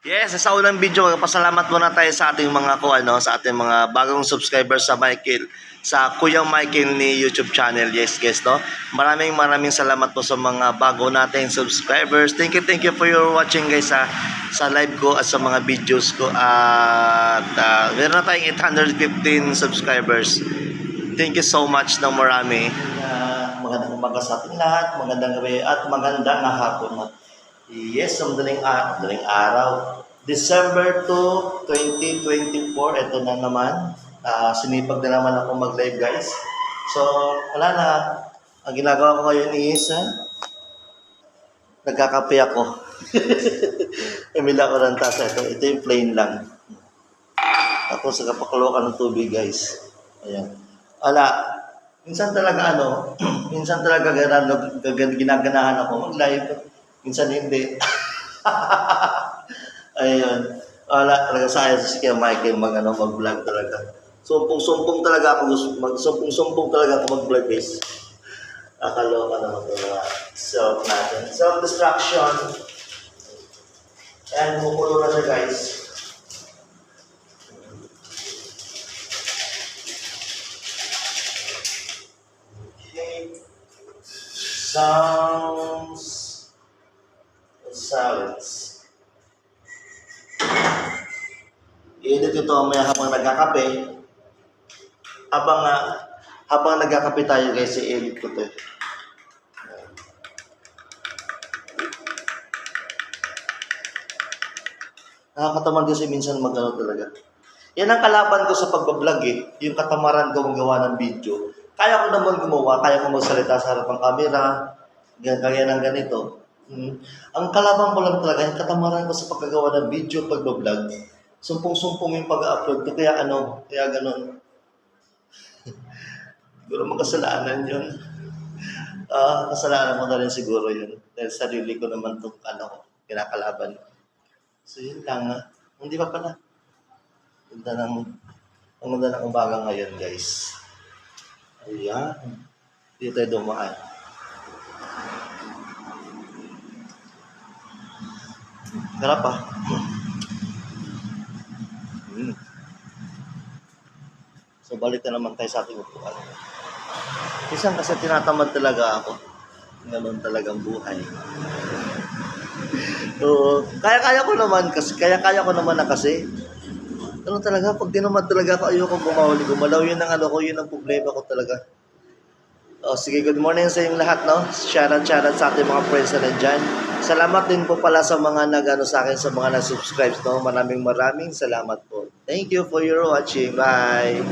Yes, sa unang video, magpasalamat muna tayo sa ating mga sa ating mga bagong subscribers sa Michael, sa Kuya Michael ni YouTube channel. Yes, guys, no? Maraming salamat po sa mga bago nating subscribers. Thank you for your watching, guys, sa live ko at sa mga videos ko. At meron na tayong 815 subscribers. Thank you so much ng marami. Magandang umaga sa ating lahat, magandang gabi at magandang hapon. Yes, madaling araw. December 2, 2024, ito na naman. Sinipag na naman ako mag-live, guys. So, wala na. Ang ginagawa ko ngayon is, nagkakape ako. Emila ko ng tasa. Ito yung plain lang. Tapos, nagkapakulukan ng tubig, guys. Ayan. Wala. Minsan talaga minsan talaga ginaganahan ako mag-live. Minsan hindi. Ayun. Wala talaga sa akin si Kuya Michael mag-vlog talaga. Sumpong talaga ako sumpong talaga ako mag-vlog, guys. Akaloka naman talaga self natin. Self-destruction. Ayan, kumukulo na siya, guys. Sounds silence. I-edit ito may habang nagkakape. Habang nagkakape tayo, guys, i-edit ko ito. Nakakatamad kasi minsan talaga. Yan ang kalaban ko sa pagbablog yung katamaran ko magawa ng video. Kaya ko naman gumawa, kaya ko magsalita sa harap ng camera, kaya ng ganito. Ang kalaban ko lang talaga, yung katamaran ko sa pagkagawa ng video, pagbablog. Sumpong-sumpong yung pag-upload ko, kaya ganun. Siguro makasalanan yun. Kasalanan ko na rin siguro yun. Dahil sarili ko naman itong kinakalaban. So yun lang. Hindi pa pala. Ang ganda ng umaga ngayon, guys. Ayan. Dito tayo dumaan. Harap So balik na naman tayo sa ating upuan. Isang kasi tinatamad talaga ako. Ganun talagang buhay. So, kaya ko naman kasi. Ganun talaga, pag tinamad talaga ako, ayoko gumalaw. Yun ang problema ko talaga. Sige, good morning sa inyong lahat, no? Shout out sa ating mga friends na nandyan. Salamat din po pala sa mga sa akin, sa mga nag-subscribe, no? Maraming salamat po. Thank you for your watching. Bye!